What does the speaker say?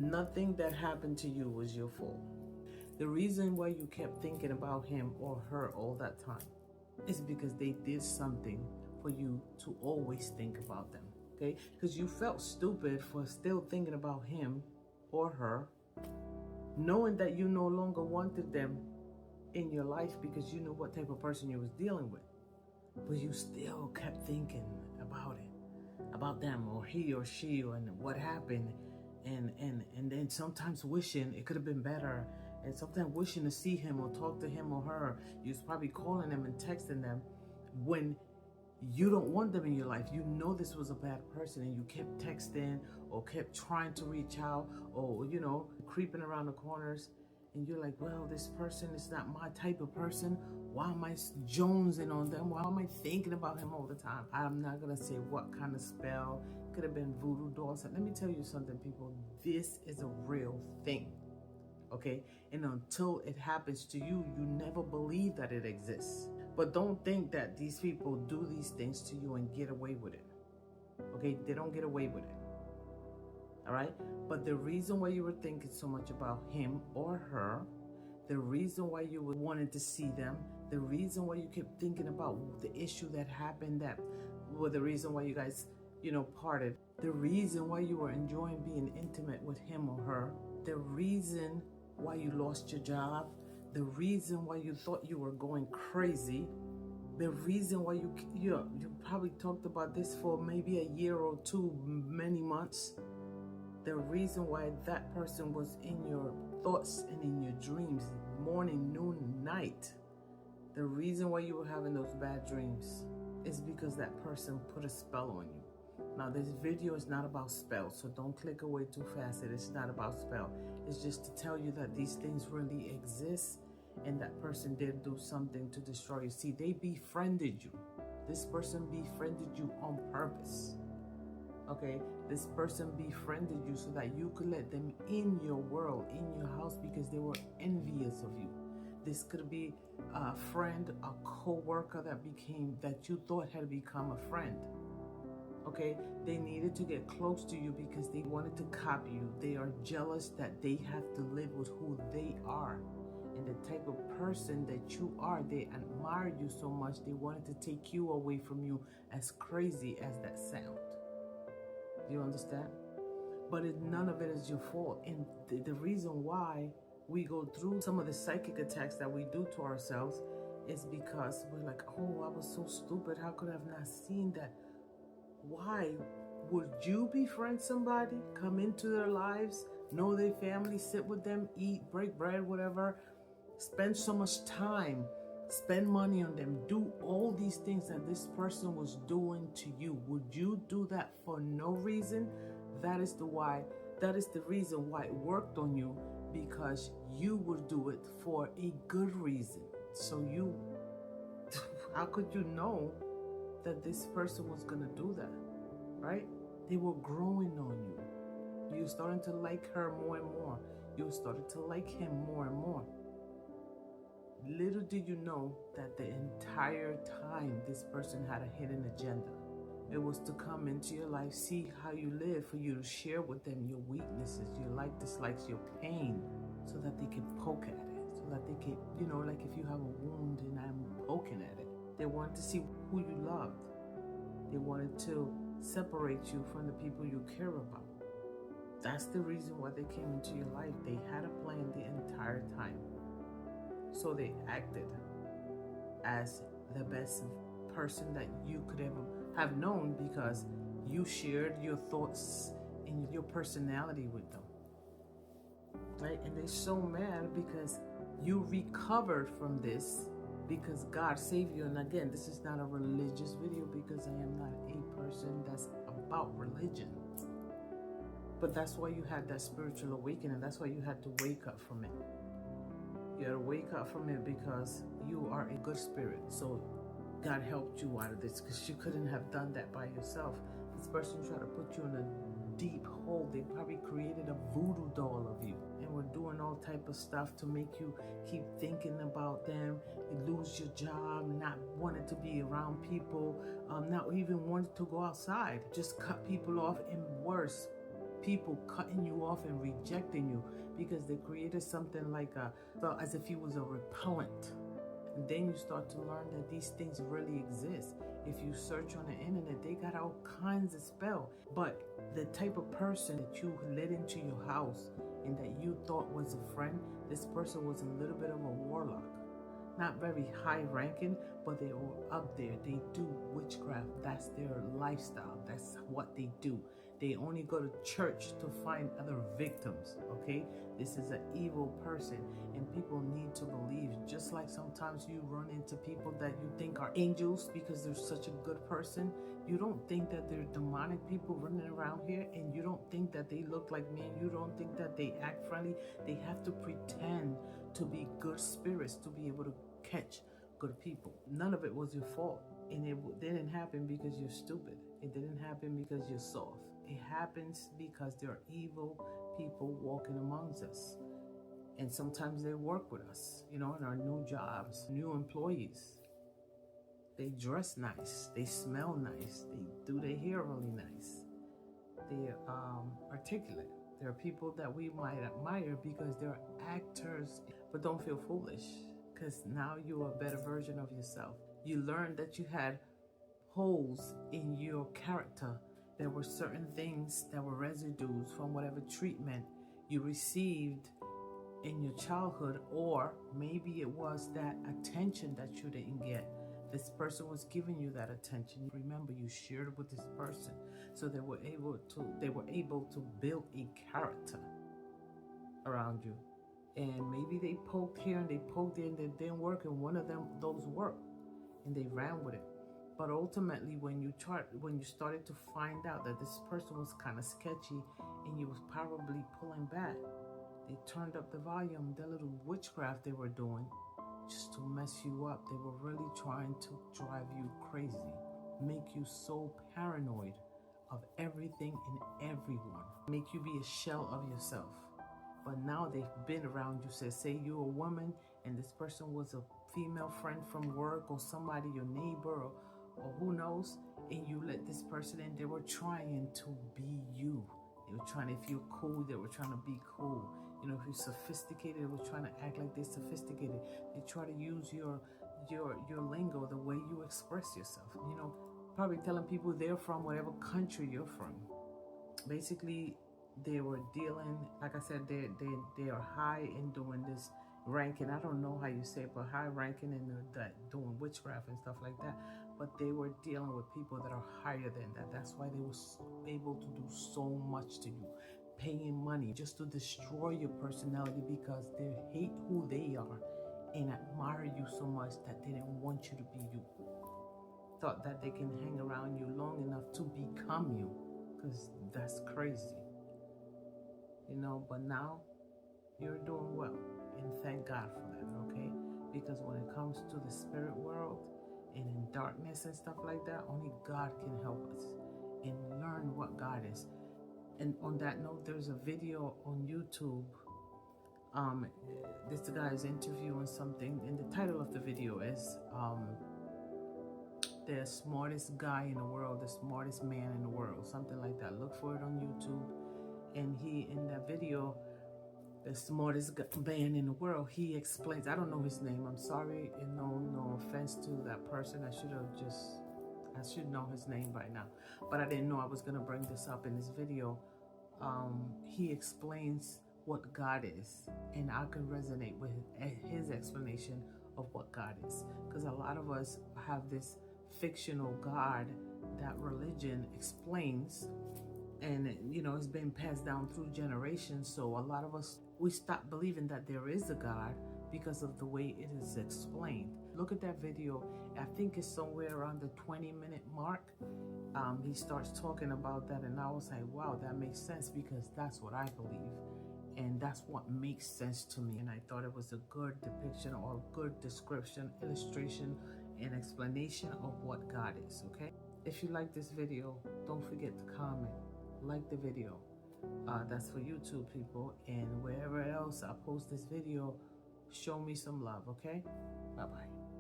Nothing that happened to you was your fault. The reason why you kept thinking about him or her all that time is because they did something for you to always think about them, okay? Because you felt stupid for still thinking about him or her, knowing that you no longer wanted them in your life because you knew what type of person you was dealing with. But you still kept thinking about it, about them or he or she and what happened, and then sometimes wishing it could have been better, and sometimes wishing to see him or talk to him or her. You was probably calling them and texting them when you don't want them in your life. You know this was a bad person, and you kept texting or kept trying to reach out, or creeping around the corners, and you're like, well, this person is not my type of person. Why am I jonesing on them? Why am I thinking about him all the time? I'm not gonna say what kind of spell. Could have been voodoo dolls. Let me tell you something, people. This is a real thing, okay? And until it happens to you, you never believe that it exists. But don't think that these people do these things to you and get away with it, okay? They don't get away with it, all right? But the reason why you were thinking so much about him or her, the reason why you wanted to see them, the reason why you kept thinking about the issue that happened, that was the reason why you guys, parted, the reason why you were enjoying being intimate with him or her, the reason why you lost your job, the reason why you thought you were going crazy, the reason why you probably talked about this for maybe a year or two, many months, the reason why that person was in your thoughts and in your dreams, morning, noon, night, the reason why you were having those bad dreams is because that person put a spell on you. Now, this video is not about spells, so don't click away too fast. It is not about spell. It's just to tell you that these things really exist, and that person did do something to destroy you. See, they befriended you. This person befriended you on purpose. Okay, this person befriended you so that you could let them in your world, in your house, because they were envious of you. This could be a friend, a co-worker that you thought had become a friend. Okay, they needed to get close to you because they wanted to copy you. They are jealous that they have to live with who they are. And the type of person that you are, they admire you so much, they wanted to take you away from you, as crazy as that sound. Do you understand? But none of it is your fault. And the reason why we go through some of the psychic attacks that we do to ourselves is because we're like, oh, I was so stupid. How could I have not seen that? Why would you befriend somebody, come into their lives, know their family, sit with them, eat, break bread, whatever, spend so much time, spend money on them, do all these things that this person was doing to you? Would you do that for no reason? That is the reason why it worked on you, because you would do it for a good reason. So how could you know that this person was gonna do that, right? They were growing on you. You were starting to like her more and more. You were starting to like him more and more. Little did you know that the entire time this person had a hidden agenda. It was to come into your life, see how you live, for you to share with them your weaknesses, your like, dislikes, your pain, so that they can poke at it, so that they can, like if you have a wound and I'm poking at it. They wanted to see who you loved. They wanted to separate you from the people you care about. That's the reason why they came into your life. They had a plan the entire time. So they acted as the best person that you could ever have known, because you shared your thoughts and your personality with them, right? And they're so mad because you recovered from this, because God saved you. And again, this is not a religious video, because I am not a person that's about religion. But that's why you had that spiritual awakening. That's why you had to wake up from it. You had to wake up from it because you are a good spirit. So God helped you out of this, because you couldn't have done that by yourself. This person tried to put you in a deep hole. They probably created a voodoo doll of you and were doing all type of stuff to make you keep thinking about them. You lose your job, not wanting to be around people, not even wanting to go outside. Just cut people off, and worse, people cutting you off and rejecting you because they created something like felt as if you was a repellent. And then you start to learn that these things really exist. If you search on the internet, they got all kinds of spell. But the type of person that you let into your house and that you thought was a friend, this person was a little bit of a warlock. Not very high ranking, but they were up there. They do witchcraft. That's their lifestyle. That's what they do. They only go to church to find other victims, okay? This is an evil person, and people need to believe. Just like sometimes you run into people that you think are angels because they're such a good person. You don't think that they're demonic people running around here, and you don't think that they look like me, and you don't think that they act friendly. They have to pretend to be good spirits to be able to catch good people. None of it was your fault, and it didn't happen because you're stupid. It didn't happen because you're soft. It happens because there are evil people walking amongst us, and sometimes they work with us, in our new jobs, new employees. They dress nice, they smell nice, they do their hair really nice, they're articulate. There are people that we might admire because they're actors, but don't feel foolish, because now you're a better version of yourself. You learned that you had holes in your character. There were certain things that were residues from whatever treatment you received in your childhood, or maybe it was that attention that you didn't get. This person was giving you that attention. Remember, you shared it with this person, so they were able to build a character around you. And maybe they poked here and they poked there and it didn't work, and one of those worked, and they ran with it. But ultimately, when you started to find out that this person was kind of sketchy and you was probably pulling back, they turned up the volume. The little witchcraft they were doing just to mess you up. They were really trying to drive you crazy, make you so paranoid of everything and everyone, make you be a shell of yourself. But now they've been around you. Say you're a woman and this person was a female friend from work or somebody, your neighbor, or who knows, and you let this person in. They were trying to be you. They were trying to, if you're cool, they were trying to be cool. If you're sophisticated, they were trying to act like they're sophisticated. They try to use your lingo, the way you express yourself. Probably telling people they're from whatever country you're from. Basically, they were dealing, like I said, they are high in doing this ranking. I don't know how you say it, but high ranking in that doing witchcraft and stuff like that. But they were dealing with people that are higher than that. That's why they were able to do so much to you, paying money just to destroy your personality because they hate who they are and admire you so much that they didn't want you to be you. Thought that they can hang around you long enough to become you, because that's crazy. But now you're doing well, and thank God for that, okay? Because when it comes to the spirit world and in darkness and stuff like that, only God can help us and learn what God is. And on that note, there's a video on YouTube. This guy is interviewing something, and the title of the video is the smartest guy in the world, the smartest man in the world, something like that. Look for it on YouTube. And he, in that video, the smartest man in the world, he explains, I don't know his name, I'm sorry, and no offense to that person. I should know his name by now, but I didn't know I was going to bring this up in this video. He explains what God is, and I can resonate with his explanation of what God is, because a lot of us have this fictional God that religion explains, and it's been passed down through generations. So a lot of us, we stop believing that there is a God because of the way it is explained. Look at that video. I think it's somewhere around the 20-minute mark. He starts talking about that, and I was like, wow, that makes sense, because that's what I believe, and that's what makes sense to me. And I thought it was a good depiction or a good description, illustration, and explanation of what God is, okay? If you like this video, don't forget to comment, like the video. That's for YouTube people, and wherever else I post this video, show me some love, okay? Bye-bye.